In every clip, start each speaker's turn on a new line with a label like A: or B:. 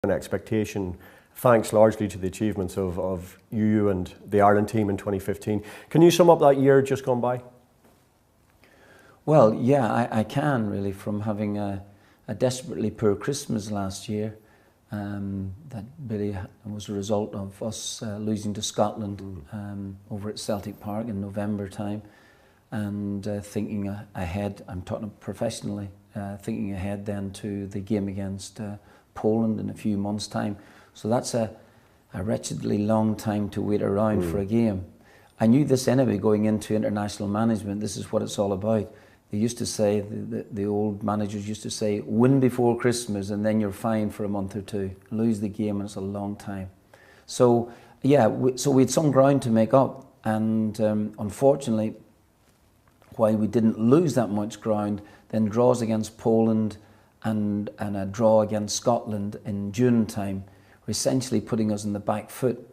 A: an expectation, thanks largely to the achievements of you and the Ireland team in 2015. Can you sum up that year just gone by?
B: Well, yeah, I can really, from having a desperately poor Christmas last year. That really was a result of us losing to Scotland over at Celtic Park in November time, and thinking ahead, I'm talking professionally, thinking ahead then to the game against Poland in a few months' time. So that's a wretchedly long time to wait around for a game. I knew this anyway going into international management. This is what it's all about. They used to say, the old managers used to say, win before Christmas and then you're fine for a month or two. Lose the game and it's a long time. So yeah, so we had some ground to make up, and unfortunately, while we didn't lose that much ground, then draws against Poland and a draw against Scotland in June time were essentially putting us in the back foot.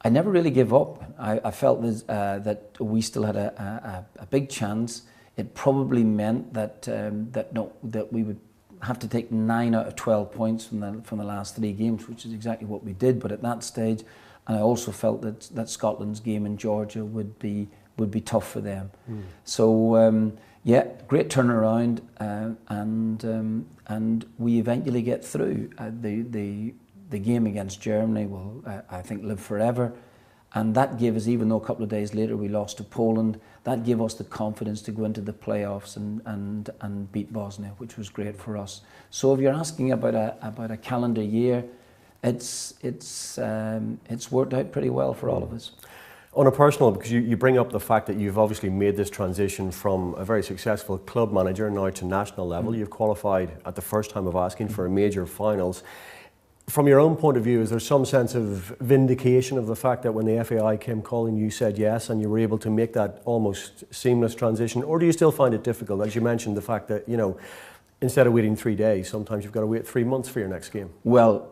B: I never really gave up. I felt that we still had a big chance. It probably meant that that we would have to take 9 out of 12 points from the last 3 games, which is exactly what we did. But at that stage, and I also felt that Scotland's game in Georgia would be tough for them. So yeah, great turnaround, and we eventually get through. The game against Germany will, I think, live forever. And that gave us, even though a couple of days later we lost to Poland, that gave us the confidence to go into the playoffs and beat Bosnia, which was great for us. So if you're asking about a calendar year, it's worked out pretty well for all of us.
A: On a personal, because you bring up the fact that you've obviously made this transition from a very successful club manager now to national level. You've qualified at the first time of asking for a major finals. From your own point of view, is there some sense of vindication of the fact that when the FAI came calling, you said yes and you were able to make that almost seamless transition? Or do you still find it difficult? As you mentioned, the fact that, you know, instead of waiting 3 days, sometimes you've got to wait 3 months for your next game.
B: Well,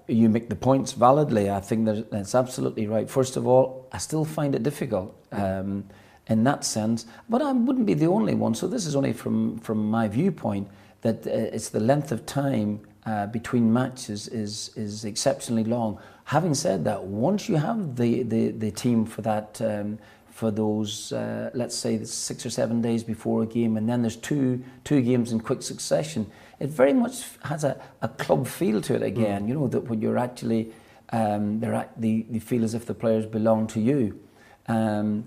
B: you make the points validly. I think that's absolutely right. First of all, I still find it difficult in that sense, but I wouldn't be the only one. So this is only from my viewpoint, that it's the length of time between matches is exceptionally long. Having said that, once you have the team for that, for those, let's say 6 or 7 days before a game, and then there's two games in quick succession, it very much has a club feel to it again. You know, that when you're actually, they feel as if the players belong to you. No,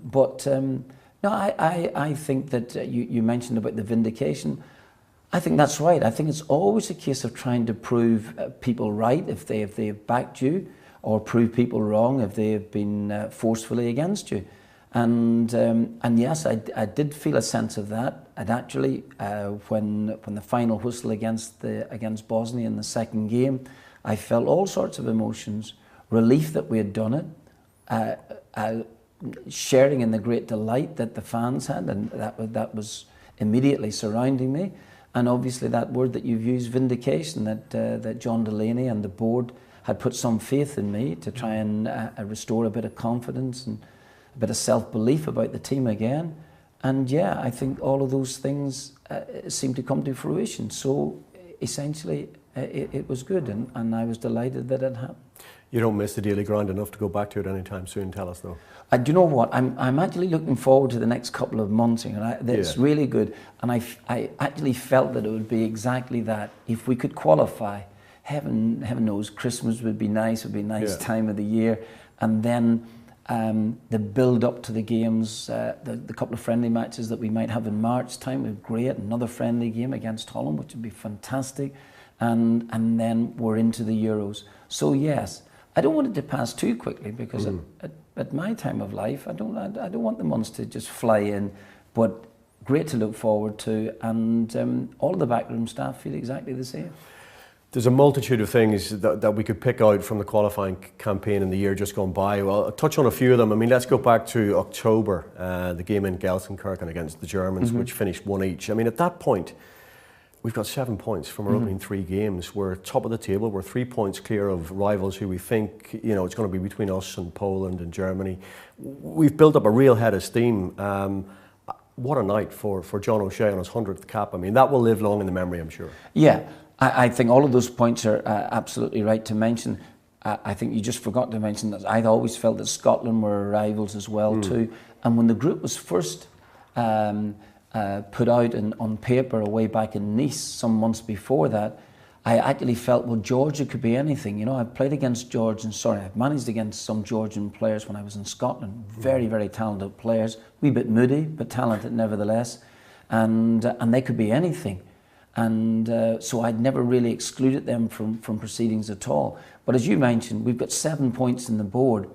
B: I think that you mentioned about the vindication. I think that's right. I think it's always a case of trying to prove people right if they've backed you, or prove people wrong if they have been forcefully against you. And yes, I did feel a sense of that. And actually, when the final whistle against Bosnia in the second game, I felt all sorts of emotions: relief that we had done it, sharing in the great delight that the fans had, and that was immediately surrounding me. And obviously that word that you've used, vindication, that John Delaney and the board had put some faith in me to try and restore a bit of confidence and a bit of self-belief about the team again. And yeah, I think all of those things seem to come to fruition. So essentially it was good, and I was delighted that it happened.
A: You don't miss the daily grind enough to go back to it anytime soon, tell us though.
B: Do you know what? I'm actually looking forward to the next couple of months, and it's really good. And I actually felt that it would be exactly that. If we could qualify, heaven knows, Christmas would be nice. It would be a nice time of the year, and then the build up to the games, the couple of friendly matches that we might have in March time would be great. Another friendly game against Holland, which would be fantastic, and then we're into the Euros. So yes, I don't want it to pass too quickly, because at my time of life, I don't want the months to just fly in, but great to look forward to, and all of the backroom staff feel exactly the same.
A: There's a multitude of things that we could pick out from the qualifying campaign in the year just gone by. Well, I'll touch on a few of them. I mean, let's go back to October, the game in Gelsenkirchen against the Germans, which finished 1 each. I mean, at that point, we've got 7 points from our opening 3 games. We're top of the table. We're 3 points clear of rivals who we think, you know, it's going to be between us and Poland and Germany. We've built up a real head of steam. What a night for John O'Shea on his 100th cap. I mean, that will live long in the memory, I'm sure.
B: Yeah, I think all of those points are absolutely right to mention. I think you just forgot to mention that I'd always felt that Scotland were rivals as well too. And when the group was first put out on paper way back in Nice some months before that, I actually felt, well, Georgia could be anything. You know, I've played against I've managed against some Georgian players when I was in Scotland. Very, very talented players. Wee bit moody, but talented nevertheless. And they could be anything. And so I'd never really excluded them from proceedings at all. But as you mentioned, we've got 7 points in the board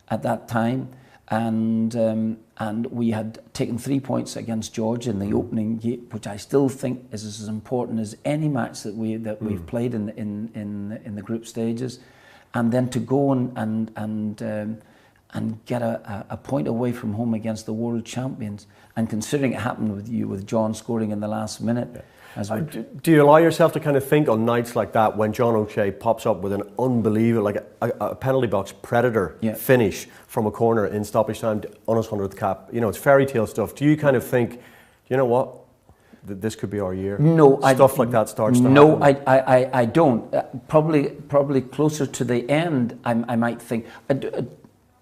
B: at that time. And we had taken 3 points against Georgia in the opening game, which I still think is as important as any match that we've played in the group stages, and then to go and get a point away from home against the world champions, and considering it happened with John scoring in the last minute.
A: Yeah. Do you allow yourself to kind of think on nights like that when John O'Shea pops up with an unbelievable, like a penalty box predator finish from a corner in stoppage time on his 100th cap? You know, it's fairy tale stuff. Do you kind of think, you know what, this could be our year?
B: No,
A: stuff like that starts to happen.
B: No, I don't. Probably closer to the end, I might think.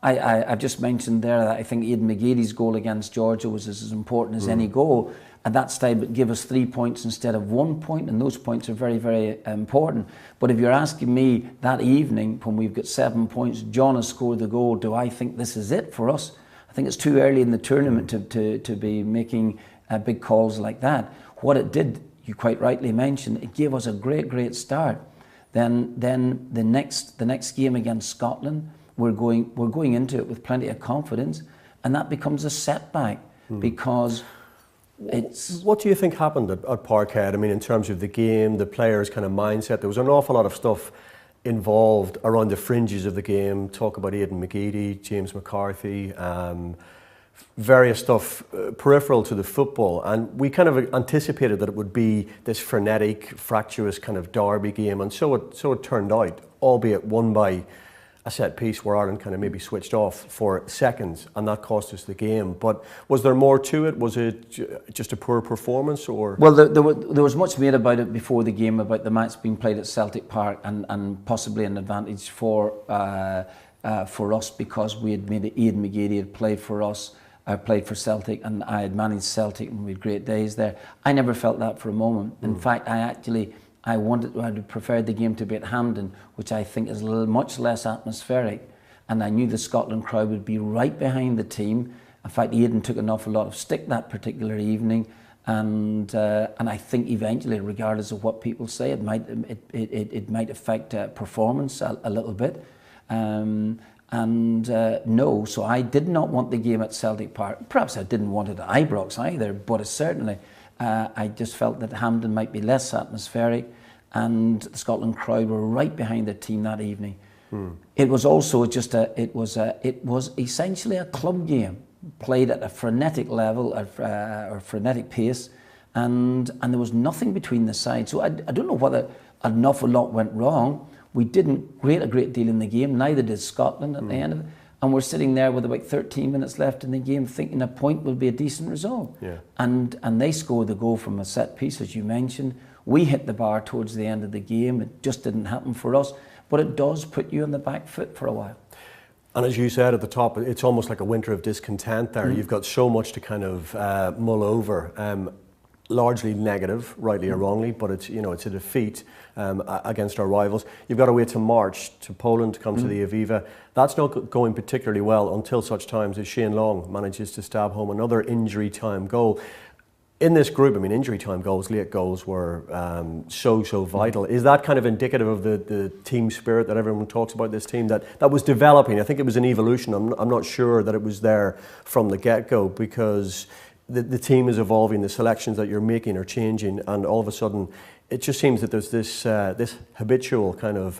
B: I've just mentioned there that I think Aidan McGeady's goal against Georgia was as important as any goal. At that stage, it gave us 3 points instead of 1 point, and those points are very, very important. But if you're asking me that evening, when we've got 7 points, John has scored the goal, do I think this is it for us? I think it's too early in the tournament to be making big calls like that. What it did, you quite rightly mentioned, it gave us a great start. Then the next game against Scotland, we're going into it with plenty of confidence, and that becomes a setback because
A: what do you think happened at Parkhead? I mean, in terms of the game, the players' kind of mindset, there was an awful lot of stuff involved around the fringes of the game. Talk about Aidan McGeady, James McCarthy, various stuff peripheral to the football, and we kind of anticipated that it would be this frenetic, fractious kind of derby game, and so it turned out, albeit won by a set piece where Ireland kind of maybe switched off for seconds, and that cost us the game. But was there more to it? Was it just a poor performance, or?
B: Well, there was much made about it before the game, about the match being played at Celtic Park, and possibly an advantage for us because we had made it. Aidan McGeady had played for us. I played for Celtic, and I had managed Celtic, and we had great days there. I never felt that for a moment. In fact, I would prefer the game to be at Hampden, which I think is much less atmospheric. And I knew the Scotland crowd would be right behind the team. In fact, Aidan took an awful lot of stick that particular evening. And I think eventually, regardless of what people say, it might affect performance a little bit. No, so I did not want the game at Celtic Park. Perhaps I didn't want it at Ibrox either, but certainly I just felt that Hampden might be less atmospheric, and the Scotland crowd were right behind the team that evening. It was also it was essentially a club game played at a frenetic level or frenetic pace, and there was nothing between the sides. So I don't know whether an awful lot went wrong. We didn't create a great deal in the game, neither did Scotland at the end of it. And we're sitting there with about 13 minutes left in the game thinking a point will be a decent result.
A: Yeah.
B: And they scored the goal from a set piece, as you mentioned. We hit the bar towards the end of the game. It just didn't happen for us. But it does put you on the back foot for a while.
A: And as you said at the top, it's almost like a winter of discontent there. You've got so much to kind of mull over. Largely negative, rightly or wrongly, but it's a defeat against our rivals. You've got to wait till March to Poland to come to the Aviva. That's not going particularly well until such times as Shane Long manages to stab home another injury time goal. In this group, I mean, injury time goals, late goals were so vital. Is that kind of indicative of the team spirit that everyone talks about, this team that was developing? I think it was an evolution. I'm not sure that it was there from the get-go, because the team is evolving, the selections that you're making are changing, and all of a sudden it just seems that there's this habitual kind of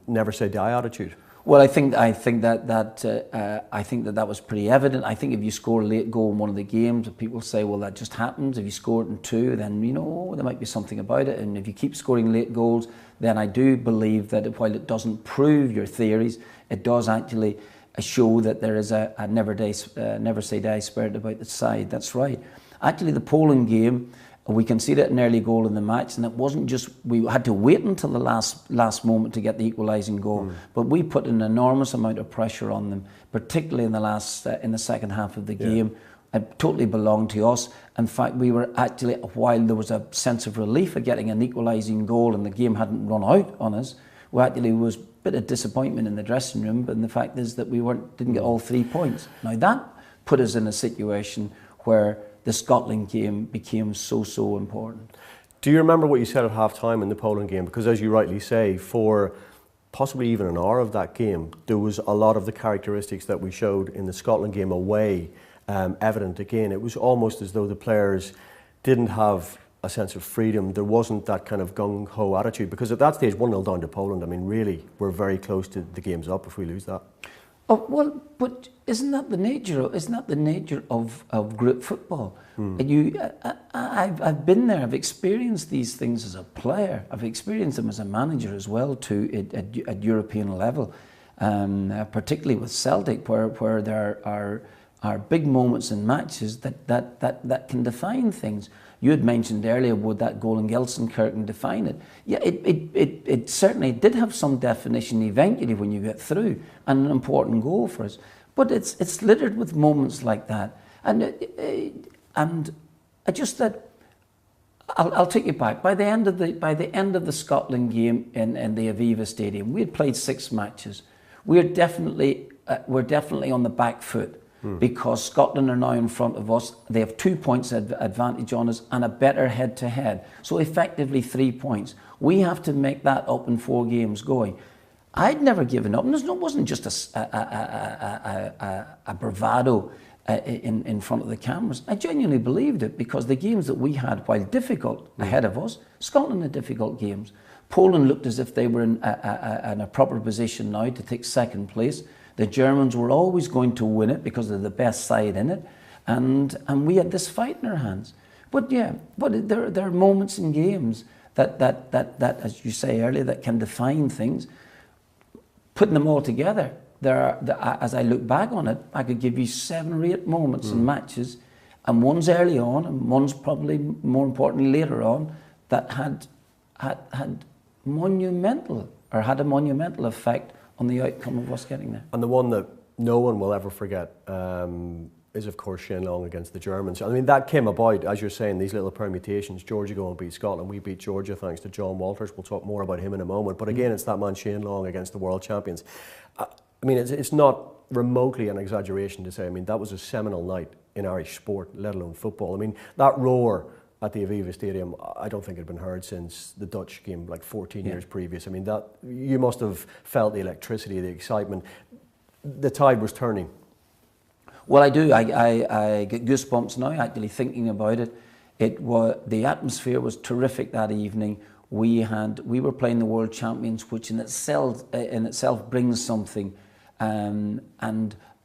A: never say die attitude.
B: Well, I think that was pretty evident. I think if you score a late goal in one of the games, people say, well, that just happens. If you score it in two, then there might be something about it. And if you keep scoring late goals, then I do believe that while it doesn't prove your theories, it does actually show that there is a never say die spirit about the side. That's right. Actually, the Poland game, We conceded an early goal in the match, and it wasn't just we had to wait until the last moment to get the equalising goal, but we put an enormous amount of pressure on them, particularly in the second half of the game. It totally belonged to us. In fact, we were actually, while there was a sense of relief at getting an equalising goal and the game hadn't run out on us, we actually was a bit of disappointment in the dressing room. But the fact is that we didn't get all 3 points. Now that put us in a situation where the Scotland game became so important.
A: Do you remember what you said at half-time in the Poland game? Because as you rightly say, for possibly even an hour of that game, there was a lot of the characteristics that we showed in the Scotland game away evident again. It was almost as though the players didn't have a sense of freedom. There wasn't that kind of gung-ho attitude, because at that stage, 1-0 down to Poland, I mean, really, we're very close to the game's up if we lose that.
B: Oh, well, but isn't that the nature of group football? I've been there. I've experienced these things as a player. I've experienced them as a manager as well too at European level, particularly with Celtic, where there are big moments in matches that can define things. You had mentioned earlier, would that goal in Gelsenkirchen define it? Yeah, it certainly did have some definition eventually when you get through, and an important goal for us. But it's littered with moments like that, and I just that I'll take you back. By the end of the Scotland game in the Aviva Stadium, we had played 6 matches. We're definitely on the back foot. Because Scotland are now in front of us. They have 2 points advantage on us and a better head-to-head. So effectively 3 points. We have to make that up in 4 games going. I'd never given up. And it wasn't just a bravado in front of the cameras. I genuinely believed it, because the games that we had, while difficult ahead of us, Scotland had difficult games. Poland looked as if they were in a proper position now to take second place. The Germans were always going to win it because they're the best side in it, and we had this fight in our hands. But there are moments in games that as you say earlier, that can define things. Putting them all together, as I look back on it, I could give you 7 or 8 moments in matches, and one's early on, and one's probably more importantly later on, that had a monumental effect on the outcome of us getting there.
A: And the one that no one will ever forget is, of course, Shane Long against the Germans. I mean, that came about, as you're saying, these little permutations. Georgia go and beat Scotland. We beat Georgia thanks to John Walters. We'll talk more about him in a moment. But again, it's that man Shane Long against the world champions. I mean, it's not remotely an exaggeration to say, I mean, that was a seminal night in Irish sport, let alone football. I mean, that roar at the Aviva Stadium, I don't think it had been heard since the Dutch game, like 14 years previous. I mean, that you must have felt the electricity, the excitement. The tide was turning.
B: Well, I do. I get goosebumps now actually thinking about it. The atmosphere was terrific that evening. We were playing the world champions, which in itself brings something, and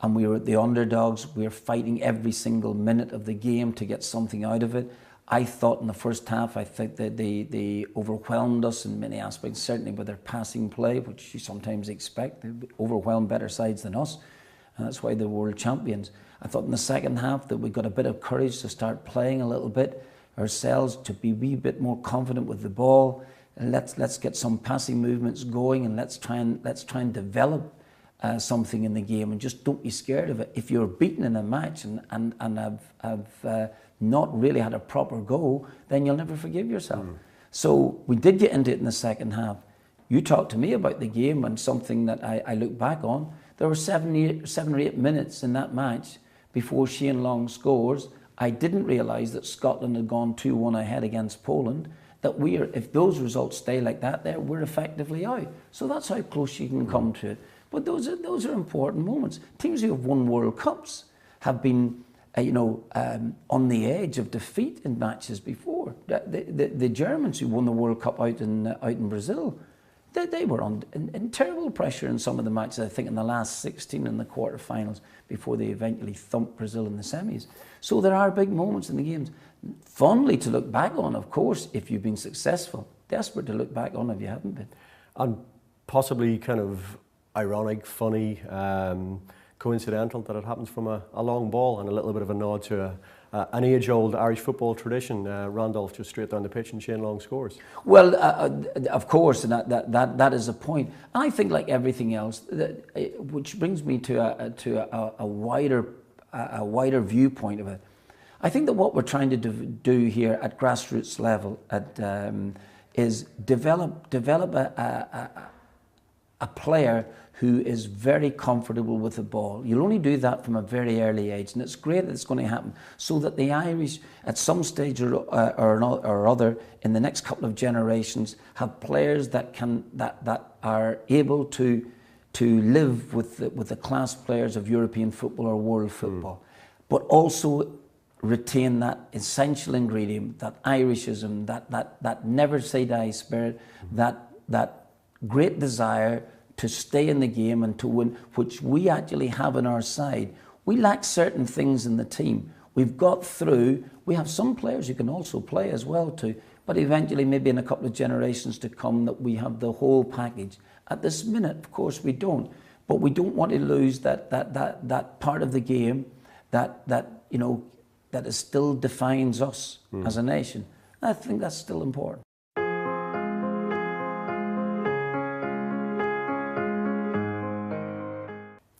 B: we were the underdogs. We were fighting every single minute of the game to get something out of it. I thought in the first half, I think that they overwhelmed us in many aspects, certainly with their passing play, which you sometimes expect. They overwhelm better sides than us, and that's why they're world champions. I thought in the second half that we got a bit of courage to start playing a little bit ourselves, to be a wee bit more confident with the ball. And let's get some passing movements going, and let's try and develop something in the game, and just don't be scared of it. If you're beaten in a match and have not really had a proper go, then you'll never forgive yourself. So we did get into it in the second half. You talked to me about the game, and something that I look back on. There were 7 or 8 minutes in that match before Shane Long scores. I didn't realise that Scotland had gone 2-1 ahead against Poland. That if those results stay like that, we're effectively out. So that's how close you can come to it. But those are important moments. Teams who have won World Cups have been on the edge of defeat in matches before. The Germans who won the World Cup out in Brazil, they were in terrible pressure in some of the matches, I think in the last 16 in the quarterfinals, before they eventually thumped Brazil in the semis. So there are big moments in the games. Fondly to look back on, of course, if you've been successful. Desperate to look back on if you haven't been.
A: And possibly kind of ironic, funny, coincidental that it happens from a long ball, and a little bit of a nod to an age-old Irish football tradition. Randolph just straight down the pitch and Shane Long scores.
B: Well, of course, and that is a point. I think, like everything else, which brings me to a wider viewpoint of it. I think that what we're trying to do here at grassroots level is develop a player who is very comfortable with the ball. You'll only do that from a very early age, and it's great that it's going to happen, so that the Irish, at some stage or other, in the next couple of generations, have players that are able to live with the class players of European football or world football, but also retain that essential ingredient, that Irishism, that never say die spirit, that great desire to stay in the game and to win, which we actually have on our side. We lack certain things in the team. We've got through. We have some players who can also play as well too, but eventually, maybe in a couple of generations to come, that we have the whole package. At this minute, of course, we don't. But we don't want to lose that part of the game that is still defines us as a nation. I think that's still important.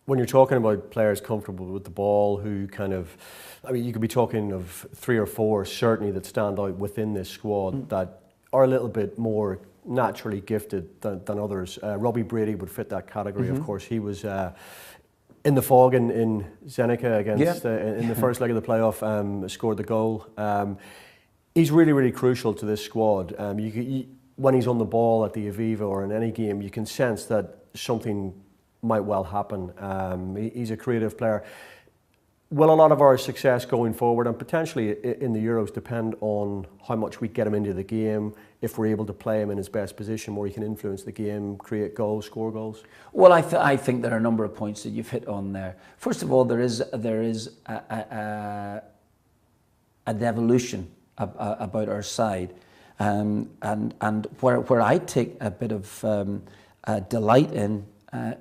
A: When you're talking about players comfortable with the ball, who kind of, I mean, you could be talking of 3 or 4 certainly that stand out within this squad that are a little bit more naturally gifted than others. Robbie Brady would fit that category, of course. He was in the fog in Zenica against in the first leg of the playoff, scored the goal. He's really, really crucial to this squad. When he's on the ball at the Aviva or in any game, you can sense that something might well happen. He's a creative player. Will a lot of our success going forward and potentially in the Euros depend on how much we get him into the game, if we're able to play him in his best position where he can influence the game, create goals, score goals?
B: Well, I think there are a number of points that you've hit on there. First of all, there is an evolution about our side, and where I take a bit of delight in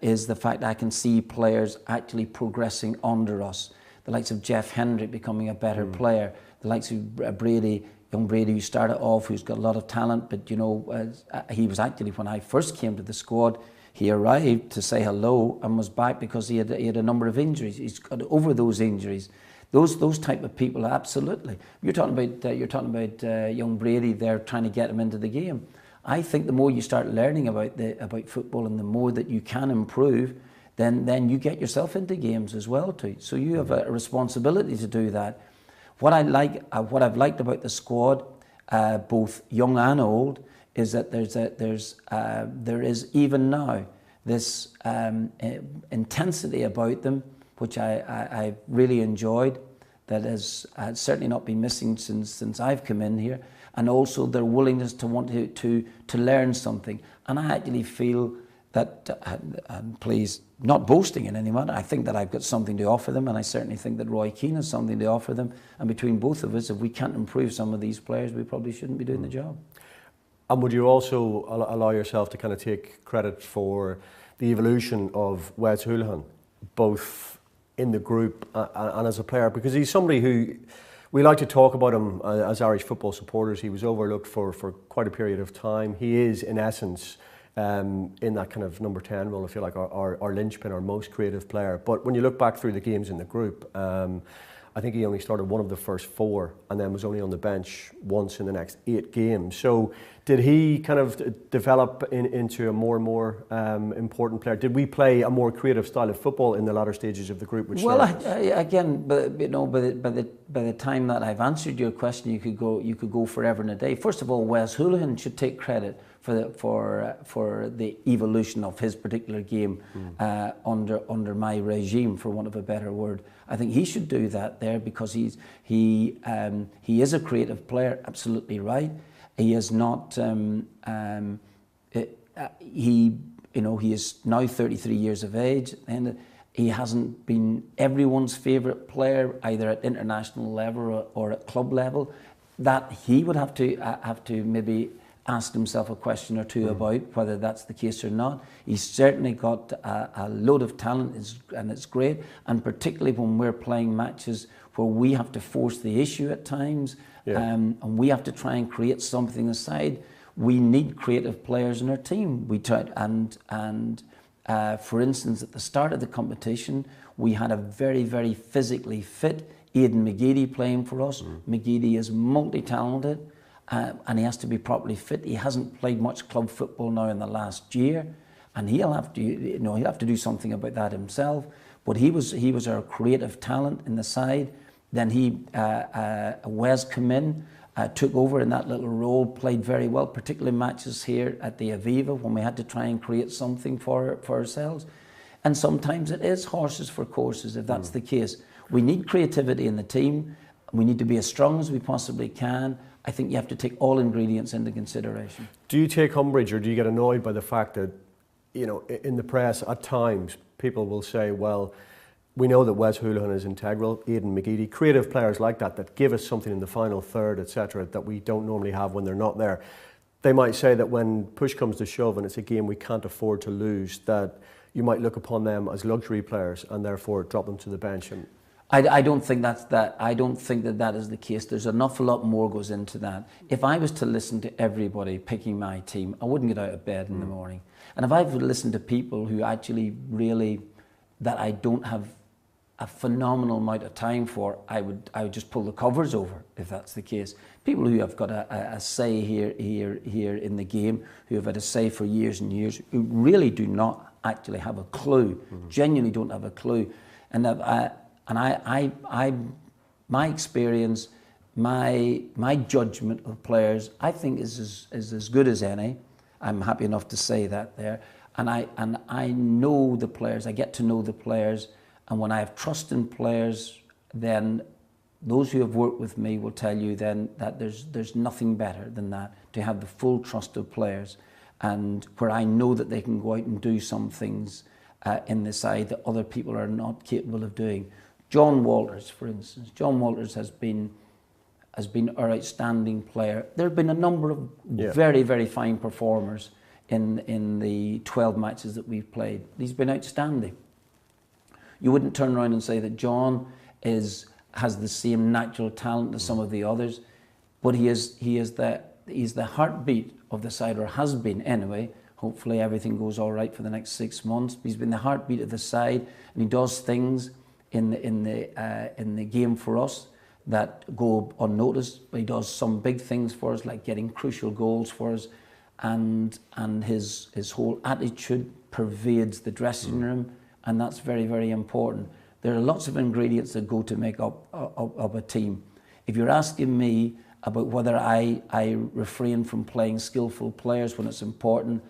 B: is the fact I can see players actually progressing under us. The likes of Jeff Hendrick becoming a better player. The likes of Brady, young Brady, who started off, who's got a lot of talent, but he was actually, when I first came to the squad, he arrived to say hello and was back because he had a number of injuries. He's got over those injuries. Those type of people, absolutely. You're talking about young Brady there, trying to get him into the game. I think the more you start learning about football and the more that you can improve, then you get yourself into games as well too. So you have a responsibility to do that. What I've liked about the squad, both young and old, is that there is even now this intensity about them, which I really enjoyed. That has certainly not been missing since I've come in here. And also their willingness to want to learn something. And I actually feel that, and please, not boasting in any manner, I think that I've got something to offer them, and I certainly think that Roy Keane has something to offer them. And between both of us, if we can't improve some of these players, we probably shouldn't be doing the job.
A: And would you also allow yourself to kind of take credit for the evolution of Wes Hoolahan, both in the group and as a player? Because he's somebody who, we like to talk about him as Irish football supporters. He was overlooked for quite a period of time. He is, in essence, in that kind of number 10 role, if you like, our linchpin, our most creative player. But when you look back through the games in the group, I think he only started one of the first 4 and then was only on the bench once in the next 8 games. So did he kind of develop into a more and more important player? Did we play a more creative style of football in the latter stages of the group?
B: Well, again, by the time that I've answered your question, you could go forever and a day. First of all, Wes Hoolahan should take credit for the evolution of his particular game under my regime, for want of a better word. I think he should do that there because he is a creative player, absolutely right. He is not. He is now 33 years of age, and he hasn't been everyone's favourite player either at international level or at club level. That he would have to maybe asked himself a question or two about whether that's the case or not. He's certainly got a load of talent, and it's great, and particularly when we're playing matches where we have to force the issue at times, and we have to try and create something aside. We need creative players in our team. We tried, for instance, at the start of the competition, we had a very, very physically fit Aidan McGeady playing for us. McGeady is multi-talented, and he has to be properly fit. He hasn't played much club football now in the last year, and he'll have to do something about that himself. But he was our creative talent in the side. Then Wes came in, took over in that little role, played very well, particularly matches here at the Aviva when we had to try and create something for ourselves. And sometimes it is horses for courses, if that's the case. We need creativity in the team. We need to be as strong as we possibly can. I think you have to take all ingredients into consideration.
A: Do you take umbrage, or do you get annoyed by the fact that, in the press at times people will say, well, we know that Wes Hoolahan is integral, Aidan McGeady, creative players like that give us something in the final third, etc., that we don't normally have when they're not there. They might say that when push comes to shove and it's a game we can't afford to lose, that you might look upon them as luxury players and therefore drop them to the bench. And
B: I don't think I don't think that is the case. There's an awful lot more goes into that. If I was to listen to everybody picking my team, I wouldn't get out of bed in the morning. And if I would listen to people who actually really, that I don't have a phenomenal amount of time for, I would just pull the covers over, if that's the case. People who have got a say here in the game, who have had a say for years and years, who really do not actually have a clue, genuinely don't have a clue. And my experience, my judgment of players, I think is as good as any. I'm happy enough to say that there. And I know the players, I get to know the players, and when I have trust in players, then those who have worked with me will tell you then that there's nothing better than that, to have the full trust of players, and where I know that they can go out and do some things in the side that other people are not capable of doing. John Walters, for instance. John Walters has been our outstanding player. There have been a number of very, very fine performers in the 12 matches that we've played. He's been outstanding. You wouldn't turn around and say that John has the same natural talent as some of the others, but he's the heartbeat of the side, or has been anyway. Hopefully everything goes all right for the next 6 months. He's been the heartbeat of the side, and he does things in the game for us that go unnoticed. But he does some big things for us, like getting crucial goals for us, and his whole attitude pervades the dressing room, and that's very, very important. There are lots of ingredients that go to make up a team. If you're asking me about whether I refrain from playing skillful players when it's important,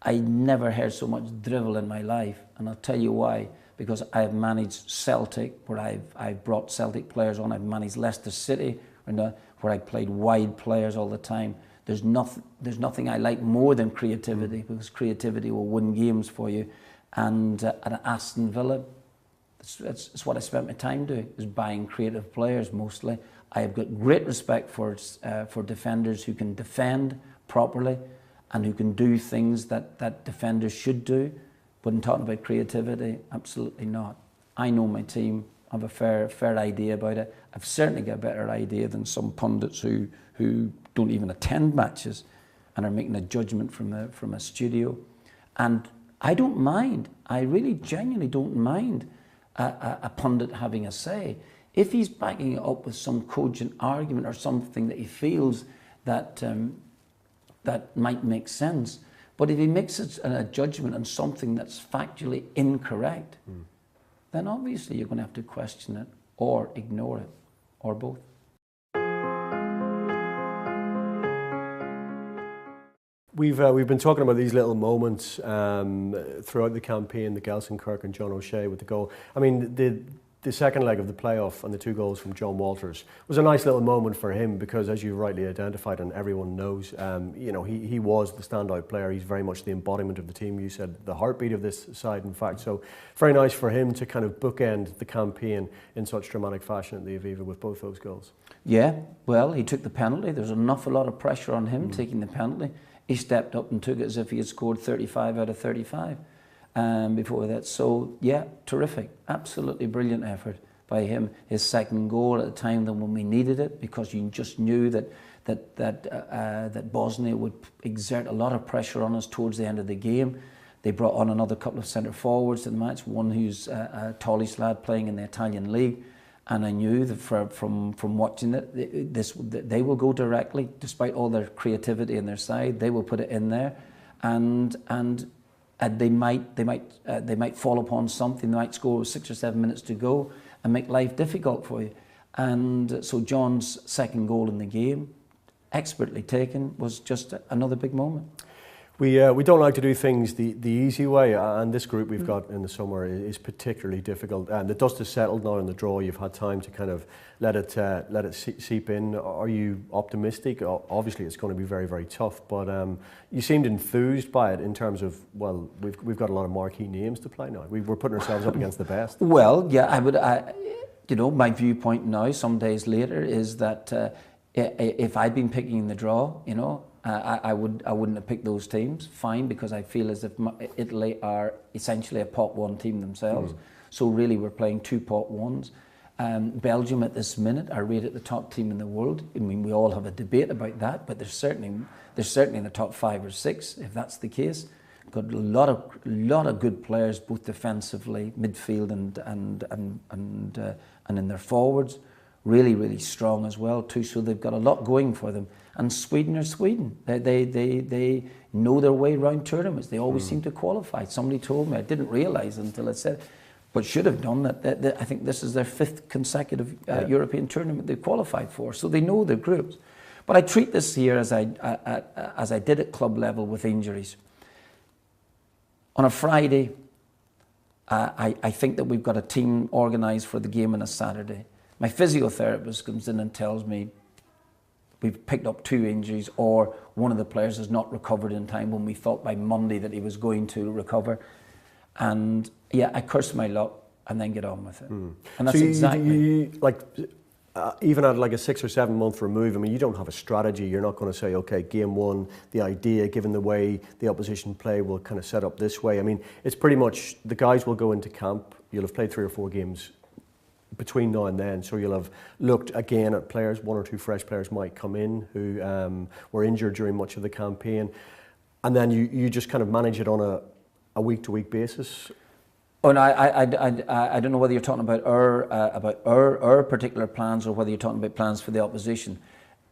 B: I never heard so much drivel in my life, and I'll tell you why. Because I've managed Celtic, where I've brought Celtic players on. I've managed Leicester City, where I played wide players all the time. There's nothing I like more than creativity, because creativity will win games for you. And at Aston Villa, it's what I spent my time doing, is buying creative players mostly. I have got great respect for defenders who can defend properly and who can do things that defenders should do. But in talking about creativity, absolutely not. I know my team. I have a fair idea about it. I've certainly got a better idea than some pundits who don't even attend matches and are making a judgment from a studio. And I don't mind. I really genuinely don't mind a pundit having a say. If he's backing it up with some cogent argument or something that he feels that might make sense. But if he makes a judgment on something that's factually incorrect, then obviously you're going to have to question it or ignore it, or both.
A: We've been talking about these little moments throughout the campaign, the Gelsenkirchen and John O'Shea with the goal. I mean, the second leg of the playoff and the 2 goals from John Walters was a nice little moment for him, because as you rightly identified and everyone knows, he was the standout player. He's very much the embodiment of the team. You said the heartbeat of this side, in fact. So very nice for him to kind of bookend the campaign in such dramatic fashion at the Aviva with both those goals.
B: Yeah, well, he took the penalty. There's an awful lot of pressure on him taking the penalty. He stepped up and took it as if he had scored 35 out of 35 before that. So, yeah, terrific. Absolutely brilliant effort by him. His second goal at a time when we needed it, because you just knew that Bosnia would exert a lot of pressure on us towards the end of the game. They brought on another couple of centre forwards to the match, one who's a tallish lad playing in the Italian league. And I knew that from watching it, they will go directly, despite all their creativity on their side. They will put it in there, and they might fall upon something. They might score with 6 or 7 minutes to go and make life difficult for you. And so John's second goal in the game, expertly taken, was just another big moment.
A: We don't like to do things the easy way, and this group we've got in the summer is particularly difficult. The dust has settled now in the draw. You've had time to kind of let it seep in. Are you optimistic? Obviously, it's going to be very, very tough, but you seemed enthused by it in terms of, well, we've got a lot of marquee names to play now. We're putting ourselves up against the best.
B: Well, yeah, my viewpoint now, some days later, is that if I'd been picking the draw, I wouldn't have picked those teams. Fine, because I feel as if Italy are essentially a pot one team themselves. So really, we're playing two pot ones. Belgium at this minute are rated the top team in the world. I mean, we all have a debate about that, but they're certainly in the top 5 or 6 if that's the case. Got a lot of good players, both defensively, midfield, and in their forwards. Really, really strong as well too. So they've got a lot going for them. And Sweden are Sweden. They know their way around tournaments. They always seem to qualify. Somebody told me, I didn't realise until I said, but should have done that. I think this is their 5th consecutive European tournament they've qualified for. So they know their groups. But I treat this year as I did at club level with injuries. On a Friday, I think that we've got a team organised for the game on a Saturday. My physiotherapist comes in and tells me we've picked up 2 injuries, or one of the players has not recovered in time when we thought by Monday that he was going to recover. And yeah, I curse my luck and then get on with it. And that's
A: so
B: exactly...
A: even at like a 6 or 7 month remove, I mean, you don't have a strategy. You're not going to say, okay, game 1, the idea, given the way the opposition play, will kind of set up this way. I mean, it's pretty much the guys will go into camp. You'll have played 3 or 4 games between now and then, so you'll have looked again at players. 1 or 2 fresh players might come in who were injured during much of the campaign, and then you just kind of manage it on a week-to-week basis.
B: Oh, no, I don't know whether you're talking about our particular plans, or whether you're talking about plans for the opposition.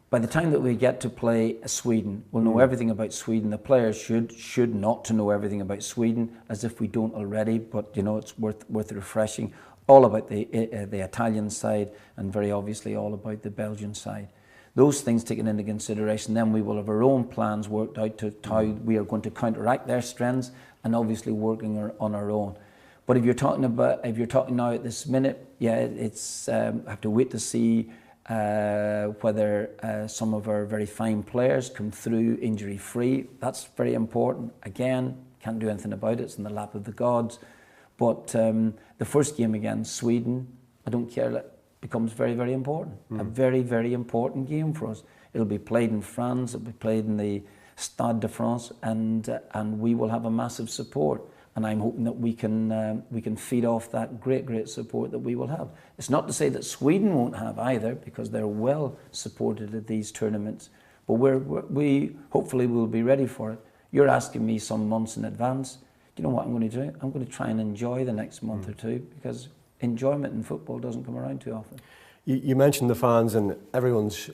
B: By the time that we get to play Sweden, we'll know everything about Sweden. The players should not to know everything about Sweden, as if we don't already. But it's worth refreshing. All about the Italian side, and very obviously all about the Belgian side. Those things taken into consideration, then we will have our own plans worked out to how we are going to counteract their strengths, and obviously working on our own. But if you're talking now at this minute, yeah, it's I have to wait to see whether some of our very fine players come through injury free. That's very important. Again, can't do anything about it. It's in the lap of the gods. But the first game against Sweden, I don't care, that becomes very, very important. A very, very important game for us. It'll be played in France. It'll be played in the Stade de France, and we will have a massive support. And I'm hoping that we can feed off that great support that we will have. It's not to say that Sweden won't have either, because they're well supported at these tournaments. But we hopefully will be ready for it. You're asking me some months in advance. Do you know what I'm going to do? I'm going to try and enjoy the next month or two, because enjoyment in football doesn't come around too often.
A: You mentioned the fans, and everyone's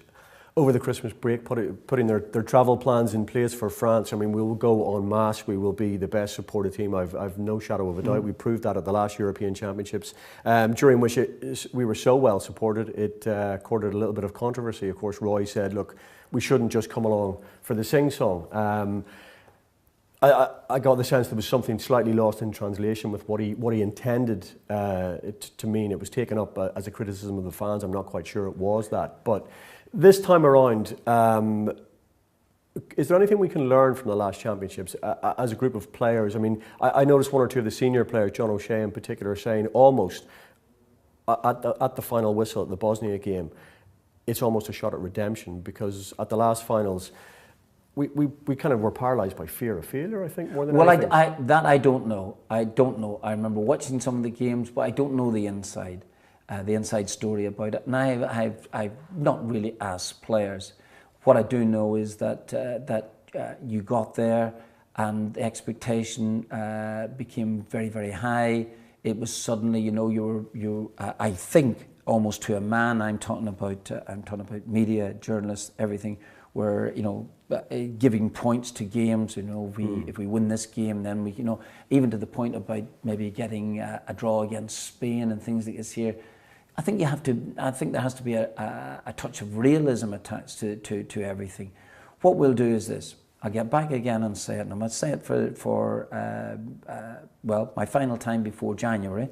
A: over the Christmas break putting their travel plans in place for France. I mean, we will go en masse. We will be the best supported team. I've no shadow of a doubt. We proved that at the last European Championships, during which we were so well supported. It courted a little bit of controversy. Of course, Roy said, look, we shouldn't just come along for the sing-song. I got the sense there was something slightly lost in translation with what he intended it to mean. It was taken up as a criticism of the fans. I'm not quite sure it was that. But this time around, is there anything we can learn from the last championships as a group of players? I mean, I noticed 1 or 2 of the senior players, John O'Shea in particular, saying almost at the final whistle at the Bosnia game, it's almost a shot at redemption, because at the last finals, we kind of were paralysed by fear of failure, I think, more than anything.
B: Well, I don't know. I don't know. I remember watching some of the games, but I don't know the inside story about it. And I've not really asked players. What I do know is that you got there, and the expectation became very, very high. It was suddenly, I think, almost to a man. I'm talking about media, journalists, everything. Were giving points to games. If we win this game, then we, even to the point about maybe getting a draw against Spain and things like this here. I think there has to be a touch of realism attached to everything. What we'll do is this. I'll get back again and say it, and I'm going to say it for my final time before January,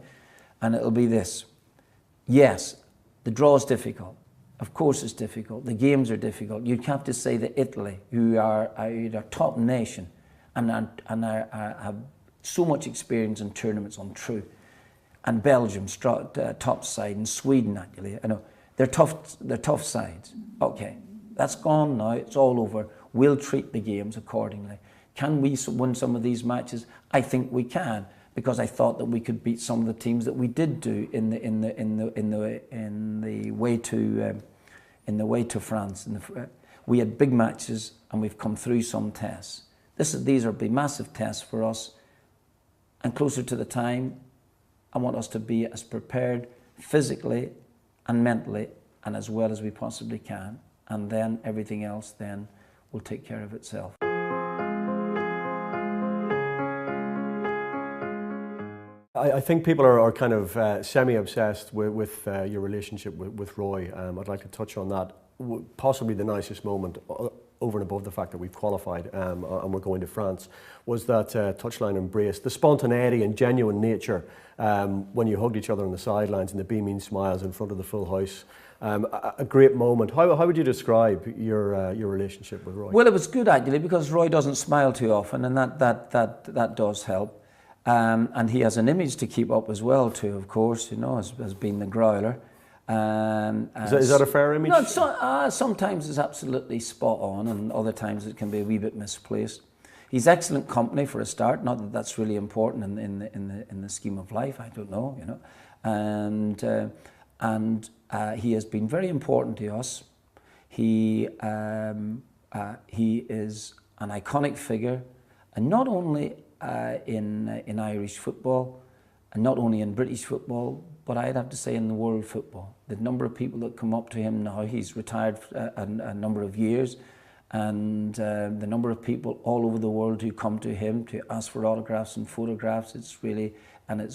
B: and it'll be this. Yes, the draw is difficult. Of course it's difficult. The games are difficult. You'd have to say that Italy, who are a top nation and have so much experience in tournaments on true, and Belgium, top side, and Sweden actually, they're tough sides. Okay, that's gone now. It's all over. We'll treat the games accordingly. Can we win some of these matches? I think we can, because I thought that we could beat some of the teams that we did do in the way to France. We had big matches, and we've come through some tests. These are big, massive tests for us. And closer to the time, I want us to be as prepared physically and mentally and as well as we possibly can. And then everything else then will take care of itself.
A: I think people are kind of semi-obsessed with your relationship with Roy. I'd like to touch on that. Possibly the nicest moment, over and above the fact that we've qualified and we're going to France, was that touchline embrace. The spontaneity and genuine nature when you hugged each other on the sidelines and the beaming smiles in front of the full house. A great moment. How would you describe your relationship with Roy?
B: Well, it was good actually, because Roy doesn't smile too often, and that does help. And he has an image to keep up as well too, of course, as being the growler.
A: Is that a fair image?
B: No, sometimes it's absolutely spot on, and other times it can be a wee bit misplaced. He's excellent company for a start. Not that that's really important in the scheme of life. I don't know, and he has been very important to us. He is an iconic figure, and not only in Irish football, and not only in British football, but I'd have to say in the world football. The number of people that come up to him now, he's retired a number of years, and the number of people all over the world who come to him to ask for autographs and photographs, it's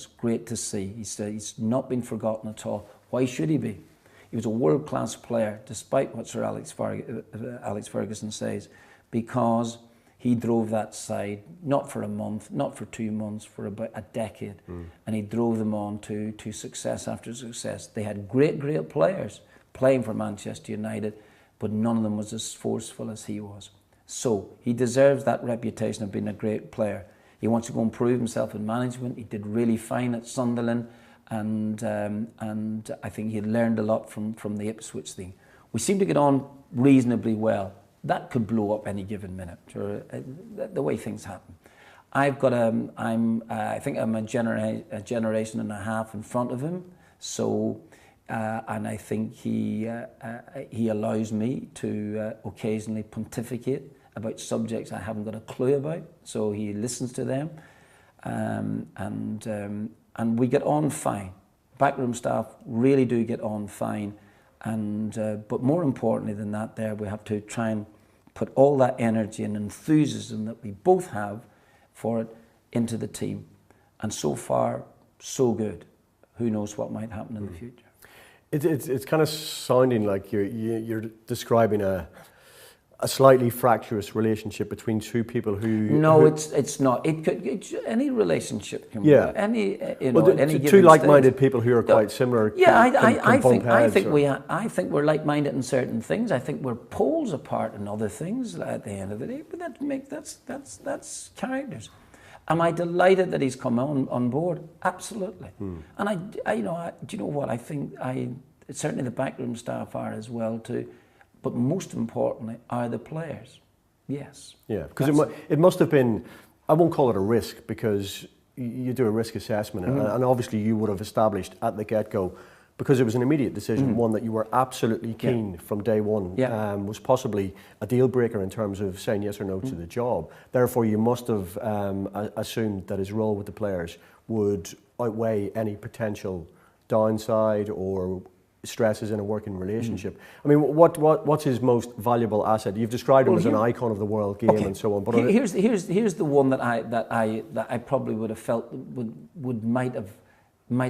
B: great to see. He's not been forgotten at all. Why should he be? He was a world-class player, despite what Sir Alex Ferguson says, because he drove that side, not for a month, not for 2 months, for about a decade. And he drove them on to success after success. They had great players playing for Manchester United, but none of them was as forceful as he was. So he deserves that reputation of being a great player. He wants to go and prove himself in management. He did really fine at Sunderland, and I think he learned a lot from the Ipswich thing. We seem to get on reasonably well. That could blow up any given minute, the way things happen. I think I'm a generation and a half in front of him, so and I think he allows me to occasionally pontificate about subjects I haven't got a clue about. So he listens to them, and we get on fine. Backroom staff really do get on fine, but more importantly than that, we have to try and put all that energy and enthusiasm that we both have for it into the team. And so far, so good. Who knows what might happen in the future?
A: It's kind of sounding like you're describing a slightly fractious relationship between two people who...
B: No, it's not. Any relationship can be. Any given
A: two like-minded people who are quite similar.
B: Yeah, I think we're like-minded in certain things. I think we're poles apart in other things at the end of the day. But that's characters. Am I delighted that he's come on board? Absolutely. And do you know what? I think certainly the backroom staff are as well too, but most importantly are the players. Yes.
A: Yeah, because it must have been, I won't call it a risk because you do a risk assessment, and obviously you would have established at the get-go, because it was an immediate decision, one that you were absolutely keen from day one, was possibly a deal breaker in terms of saying yes or no to the job. Therefore, you must have assumed that his role with the players would outweigh any potential downside or stresses in a working relationship. I mean, what's his most valuable asset? You've described him as an icon of the world game and so on. But
B: here's the one that I probably would have felt might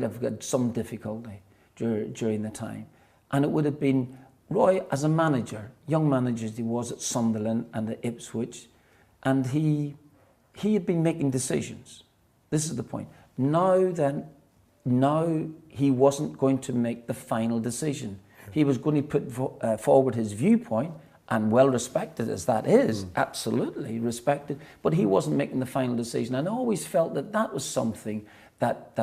B: have got some difficulty during the time, and it would have been Roy as a manager, young manager as he was at Sunderland and at Ipswich, and he had been making decisions. This is the point. Now he wasn't going to make the final decision. He was going to put forward his viewpoint, and well respected as that is, absolutely respected, but he wasn't making the final decision. And I always felt that was something that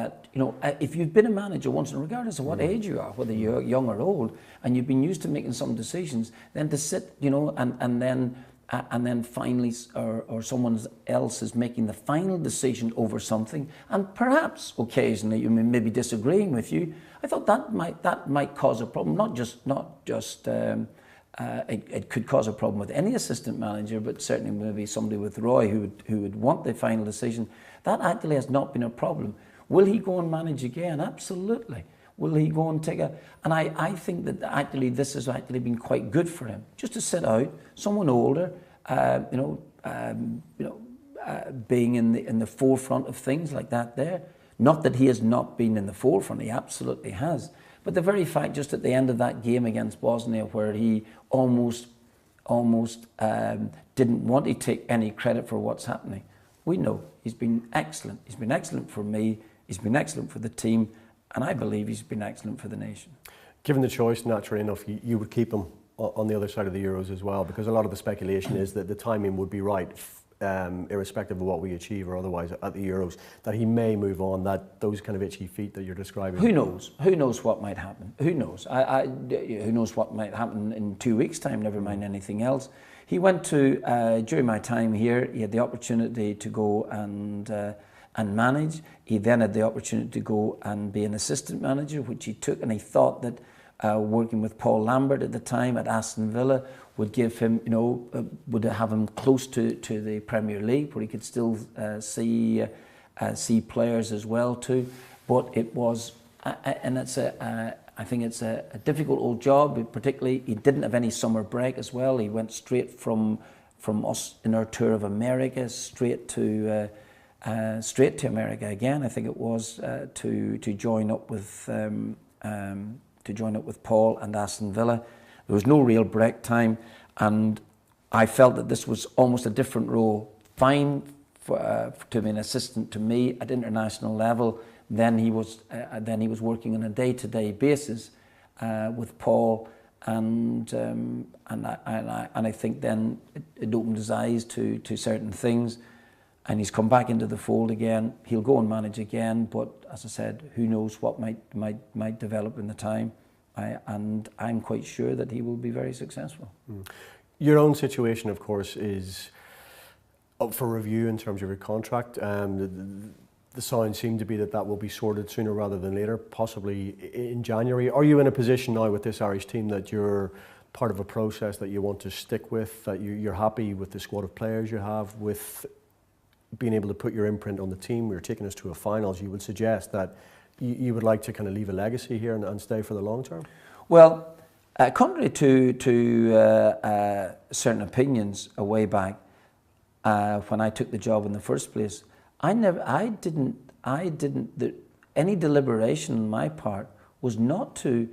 B: if you've been a manager once, and regardless of what age you are, whether you're young or old, and you've been used to making some decisions, then to sit, and then finally, or someone else is making the final decision over something, and perhaps occasionally you may be disagreeing with you. I thought that might cause a problem. Not just it could cause a problem with any assistant manager, but certainly maybe somebody with Roy who would want the final decision. That actually has not been a problem. Will he go and manage again? Absolutely. Will he go and take and I think that actually this has actually been quite good for him, just to sit out, someone older, being in the forefront of things like that there. Not that he has not been in the forefront, he absolutely has. But the very fact just at the end of that game against Bosnia where he almost didn't want to take any credit for what's happening. We know he's been excellent. He's been excellent for me, he's been excellent for the team, and I believe he's been excellent for the nation. Given
A: the choice, naturally enough, you would keep him on the other side of the Euros as well, because a lot of the speculation is that the timing would be right, irrespective of what we achieve or otherwise at the Euros, that he may move on, that those kind of itchy feet that you're describing.
B: Who knows? Who knows what might happen? Who knows? Who knows what might happen in 2 weeks' time, never mind anything else. He went to, during my time here, he had the opportunity to go and manage. He then had the opportunity to go and be an assistant manager, which he took, and he thought that working with Paul Lambert at the time at Aston Villa would give him, would have him close to the Premier League, where he could still see players as well too. But it was, and I think it's a difficult old job. Particularly, he didn't have any summer break as well. He went straight from us in our tour of America straight to America again. I think it was to join up with Paul and Aston Villa. There was no real break time, and I felt that this was almost a different role. Fine to be an assistant to me at international level. Then he was working on a day-to-day basis with Paul, and I think then it opened his eyes to certain things. And he's come back into the fold again. He'll go and manage again, but as I said, who knows what might develop in the time. And I'm quite sure that he will be very successful.
A: Your own situation, of course, is up for review in terms of your contract. The signs seem to be that will be sorted sooner rather than later, possibly in January. Are you in a position now with this Irish team that you're part of a process that you want to stick with, that you're happy with the squad of players you have, with being able to put your imprint on the team? You're taking us to a finals. You would suggest that you would like to kind of leave a legacy here and stay for the long term? Well,
B: contrary to certain opinions a way back, when I took the job in the first place, any deliberation on my part was not to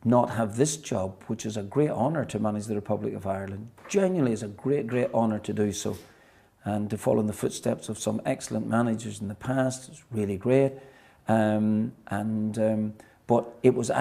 B: not have this job, which is a great honour to manage the Republic of Ireland. Genuinely, it's a great honour to do so, and to follow in the footsteps of some excellent managers in the past. It's really great. But it was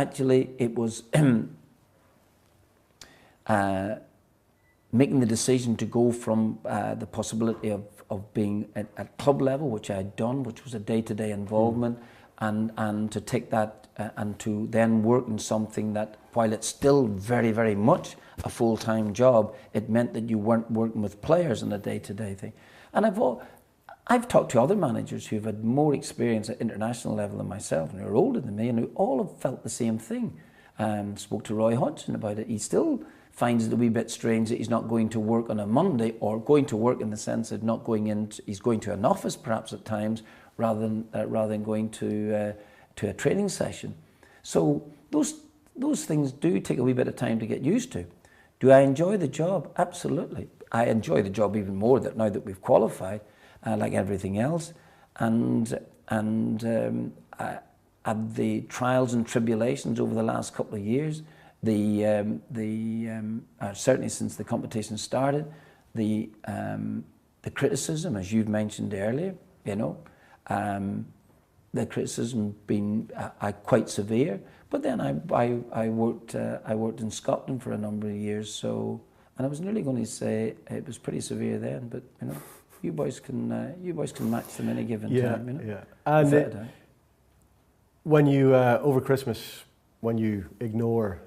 B: making the decision to go from the possibility of being at club level, which I had done, which was a day-to-day involvement, and to take that and to then work in something that, while it's still very, very much a full-time job, it meant that you weren't working with players on a day-to-day thing. And I've talked to other managers who've had more experience at international level than myself, and who are older than me, and who all have felt the same thing. Spoke to Roy Hodgson about it. He still finds it a wee bit strange that he's not going to work on a Monday, or going to work in the sense of not going in. He's going to an office perhaps at times, rather than going to a training session. So those things do take a wee bit of time to get used to. Do I enjoy the job? Absolutely. I enjoy the job even more now that we've qualified, like everything else. And the trials and tribulations over the last couple of years, certainly since the competition started, the criticism, as you've mentioned earlier, the criticism been quite severe. But then I worked in Scotland for a number of years, so, and I was nearly going to say it was pretty severe then, but you boys can match them any given time.
A: Yeah. And when you over Christmas, when you ignore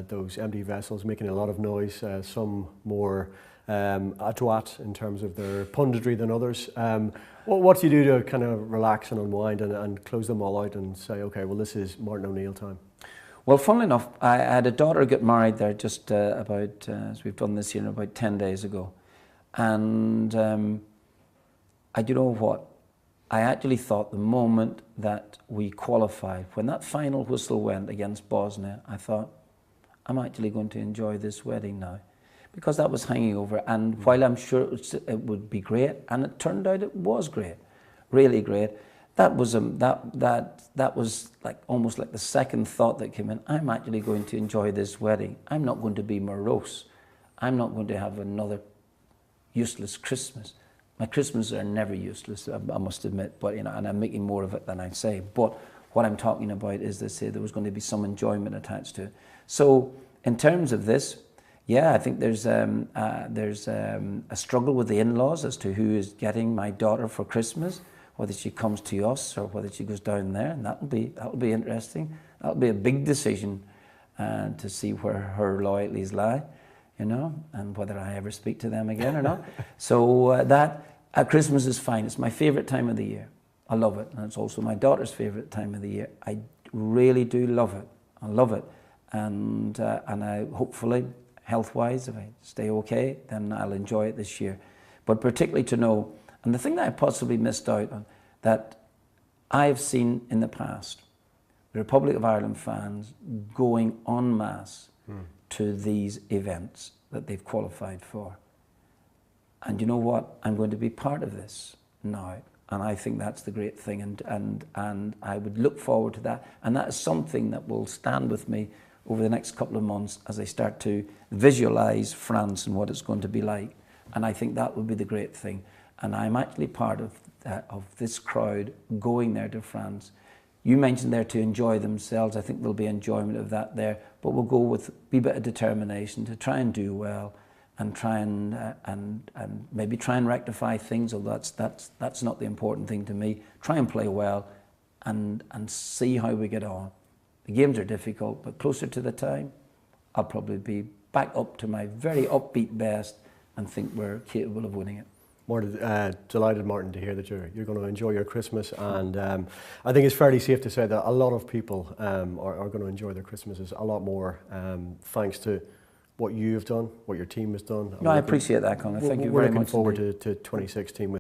A: those empty vessels making a lot of noise, some more adroit in terms of their punditry than others, what do you do to kind of relax and unwind and close them all out and say, okay, well, this is Martin O'Neill time?
B: Well, funnily enough, I had a daughter who got married there just about, as we've done this year, about 10 days ago. And do you know what? I actually thought the moment that we qualified, when that final whistle went against Bosnia, I thought, I'm actually going to enjoy this wedding now. Because that was hanging over, and while I'm sure it would be great, and it turned out it was great, really great, that was like almost like the second thought that came in. I'm actually going to enjoy this wedding. I'm not going to be morose. I'm not going to have another useless Christmas. My Christmases are never useless, I must admit, but and I'm making more of it than I say. But what I'm talking about is to say there was going to be some enjoyment attached to it. So in terms of this, yeah, I think there's a struggle with the in-laws as to who is getting my daughter for Christmas, whether she comes to us or whether she goes down there, and that'll be interesting. That'll be a big decision to see where her loyalties lie, and whether I ever speak to them again or not. So Christmas is fine. It's my favourite time of the year. I love it, and it's also my daughter's favourite time of the year. I really do love it. I love it, and I hopefully, health-wise, if I stay okay, then I'll enjoy it this year. But particularly to know, and the thing that I possibly missed out on, that I've seen in the past, the Republic of Ireland fans going en masse to these events that they've qualified for. And you know what? I'm going to be part of this now. And I think that's the great thing. And I would look forward to that. And that is something that will stand with me over the next couple of months as I start to visualize France and what it's going to be like. And I think that would be the great thing. And I'm actually part of this crowd going there to France. You mentioned there to enjoy themselves. I think there'll be enjoyment of that there, but we'll go with a wee bit of determination to try and do well, and try and maybe try and rectify things. Although that's not the important thing to me. Try and play well, and see how we get on. The games are difficult, but closer to the time, I'll probably be back up to my very upbeat best and think we're capable of winning it.
A: Delighted, Martin, to hear that you're going to enjoy your Christmas, and I think it's fairly safe to say that a lot of people are going to enjoy their Christmases a lot more thanks to what you've done, what your team has done.
B: No, I appreciate that, Conor. Thank you very much.
A: We're looking forward to 2016.